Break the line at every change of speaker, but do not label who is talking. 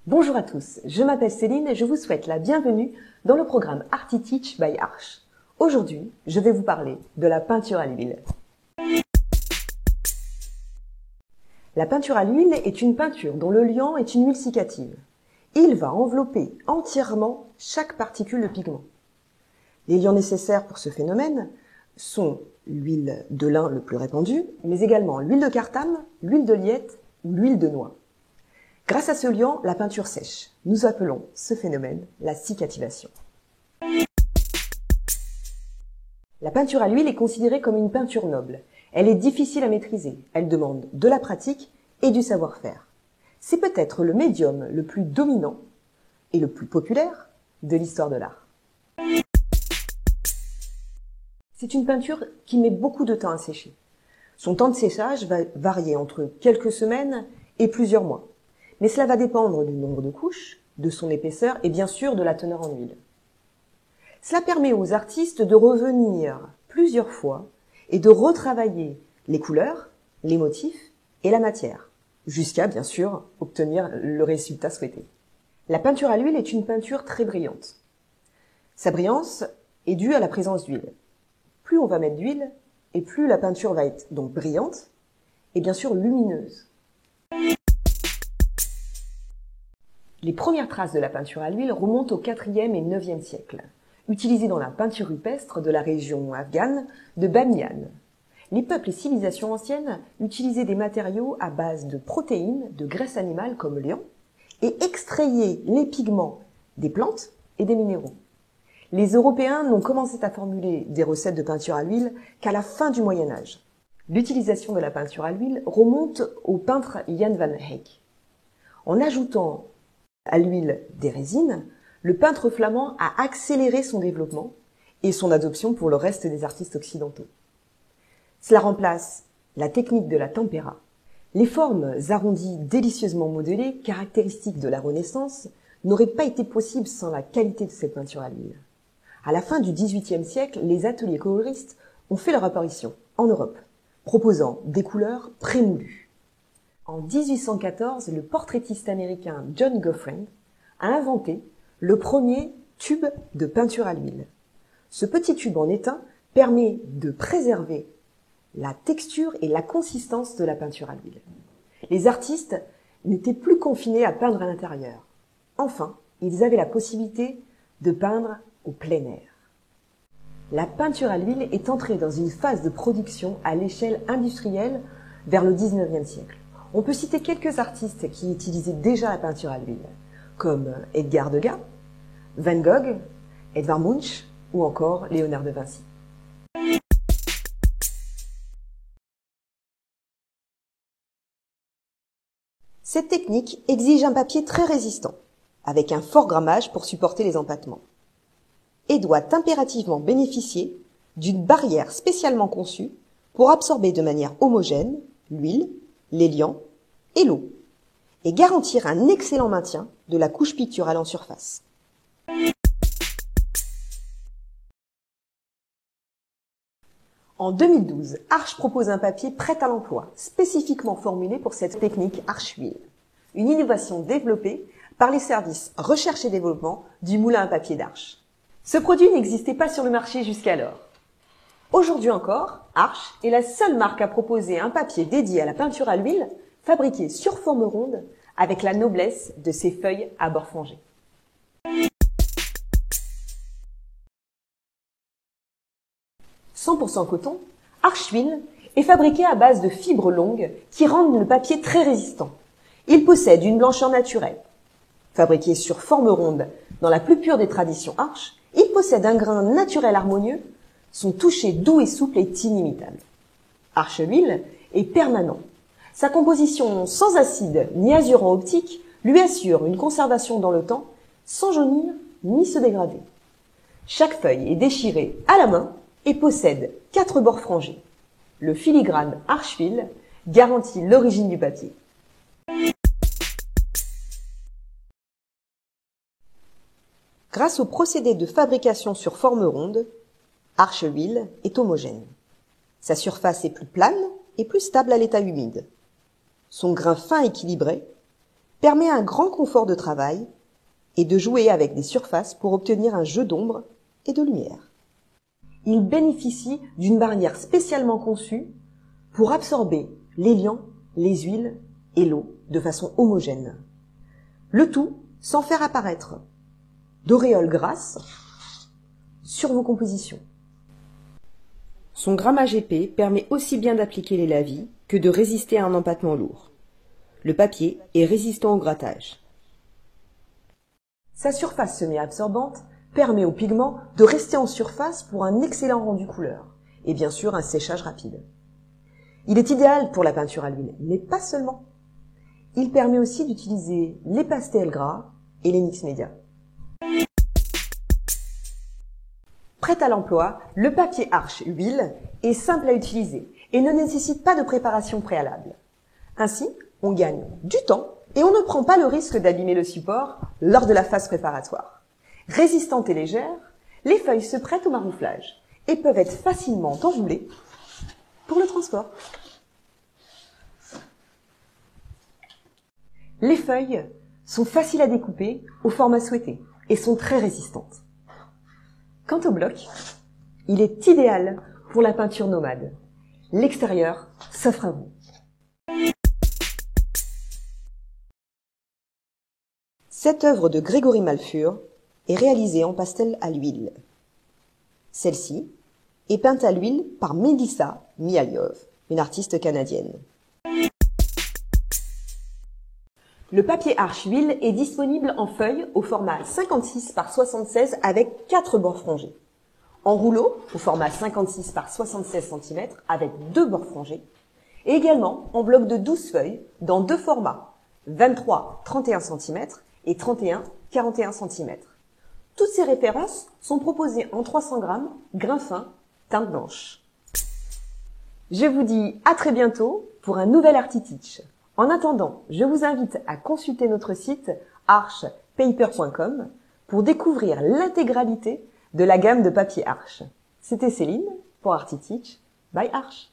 Bonjour à tous, je m'appelle Céline et je vous souhaite la bienvenue dans le programme ArtiTeach by Arch. Aujourd'hui, je vais vous parler de la peinture à l'huile. La peinture à l'huile est une peinture dont le liant est une emulsificative. Il va envelopper entièrement chaque particule de pigment. Les liants nécessaires pour ce phénomène sont l'huile de lin le plus répandu, mais également l'huile de cartame, l'huile de liette ou l'huile de noix. Grâce à ce liant, la peinture sèche. Nous appelons ce phénomène la cicativation. La peinture à l'huile est considérée comme une peinture noble. Elle est difficile à maîtriser. Elle demande de la pratique et du savoir-faire. C'est peut-être le médium le plus dominant et le plus populaire de l'histoire de l'art. C'est une peinture qui met beaucoup de temps à sécher. Son temps de séchage va varier entre quelques semaines et plusieurs mois. Mais cela va dépendre du nombre de couches, de son épaisseur et bien sûr de la teneur en huile. Cela permet aux artistes de revenir plusieurs fois et de retravailler les couleurs, les motifs et la matière, jusqu'à bien sûr obtenir le résultat souhaité. La peinture à l'huile est une peinture très brillante. Sa brillance est due à la présence d'huile. Plus on va mettre d'huile et plus la peinture va être donc brillante et bien sûr lumineuse. Les premières traces de la peinture à l'huile remontent au IVe et IXe siècle, utilisées dans la peinture rupestre de la région afghane de Bamiyan. Les peuples et civilisations anciennes utilisaient des matériaux à base de protéines, de graisse animale comme liant, et extrayaient les pigments des plantes et des minéraux. Les Européens n'ont commencé à formuler des recettes de peinture à l'huile qu'à la fin du Moyen Âge. L'utilisation de la peinture à l'huile remonte au peintre Jan van Eyck. En ajoutant à l'huile des résines, le peintre flamand a accéléré son développement et son adoption pour le reste des artistes occidentaux. Cela remplace la technique de la tempera. Les formes arrondies délicieusement modelées, caractéristiques de la Renaissance, n'auraient pas été possibles sans la qualité de cette peinture à l'huile. À la fin du XVIIIe siècle, les ateliers coloristes ont fait leur apparition en Europe, proposant des couleurs prémoulues. En 1814, le portraitiste américain John Goffrand a inventé le premier tube de peinture à l'huile. Ce petit tube en étain permet de préserver la texture et la consistance de la peinture à l'huile. Les artistes n'étaient plus confinés à peindre à l'intérieur. Enfin, ils avaient la possibilité de peindre au plein air. La peinture à l'huile est entrée dans une phase de production à l'échelle industrielle vers le XIXe siècle. On peut citer quelques artistes qui utilisaient déjà la peinture à l'huile, comme Edgar Degas, Van Gogh, Edvard Munch ou encore Léonard de Vinci. Cette technique exige un papier très résistant, avec un fort grammage pour supporter les empattements, et doit impérativement bénéficier d'une barrière spécialement conçue pour absorber de manière homogène l'huile, les liants et l'eau, et garantir un excellent maintien de la couche picturale en surface. En 2012, Arch propose un papier prêt à l'emploi, spécifiquement formulé pour cette technique Arch Huile, une innovation développée par les services recherche et développement du moulin à papier d'Arch. Ce produit n'existait pas sur le marché jusqu'alors. Aujourd'hui encore, Arch est la seule marque à proposer un papier dédié à la peinture à l'huile, fabriqué sur forme ronde avec la noblesse de ses feuilles à bord frangés. « 100% coton », Arch Huile est fabriqué à base de fibres longues qui rendent le papier très résistant. Il possède une blancheur naturelle. Fabriqué sur forme ronde dans la plus pure des traditions Arch, il possède un grain naturel harmonieux. Son toucher doux et souple est inimitable. Arch Huile est permanent. Sa composition sans acide ni azurant optique lui assure une conservation dans le temps sans jaunir ni se dégrader. Chaque feuille est déchirée à la main et possède 4 bords frangés. Le filigrane Arch Huile garantit l'origine du papier. Grâce au procédé de fabrication sur forme ronde, Arch Huile est homogène.
Sa surface est plus plane et plus stable à l'état humide. Son grain fin équilibré permet un grand confort de travail et de jouer avec des surfaces pour obtenir un jeu d'ombre et de lumière.
Il bénéficie d'une barrière spécialement conçue pour absorber les liants, les huiles et l'eau de façon homogène. Le tout sans faire apparaître d'auréoles grasses sur vos compositions. Son grammage épais permet aussi bien d'appliquer les lavis que de résister à un empattement lourd. Le papier est résistant au grattage. Sa surface semi-absorbante permet au pigment de rester en surface pour un excellent rendu couleur et bien sûr un séchage rapide. Il est idéal pour la peinture à l'huile, mais pas seulement. Il permet aussi d'utiliser les pastels gras et les mix médias. Prêt à l'emploi, le papier Arches Huile est simple à utiliser et ne nécessite pas de préparation préalable. Ainsi, on gagne du temps et on ne prend pas le risque d'abîmer le support lors de la phase préparatoire. Résistantes et légères, les feuilles se prêtent au marouflage et peuvent être facilement enroulées pour le transport. Les feuilles sont faciles à découper au format souhaité et sont très résistantes. Quant au bloc, il est idéal pour la peinture nomade. L'extérieur s'offre à vous.
Cette œuvre de Grégory Malfure est réalisée en pastel à l'huile. Celle-ci est peinte à l'huile par Melissa Mihailov, une artiste canadienne.
Le papier Arches Huile est disponible en feuille au format 56 par 76 avec 4 bords frangés. En rouleau au format 56 par 76 cm avec 2 bords frangés. Et également en bloc de 12 feuilles dans 2 formats, 23-31 cm et 31-41 cm. Toutes ces références sont proposées en 300 grammes, grain fin, teinte blanche. Je vous dis à très bientôt pour un nouvel ArtiTeach. En attendant, je vous invite à consulter notre site archpaper.com pour découvrir l'intégralité de la gamme de papier Arches. C'était Céline pour ArtiTeach by Arches.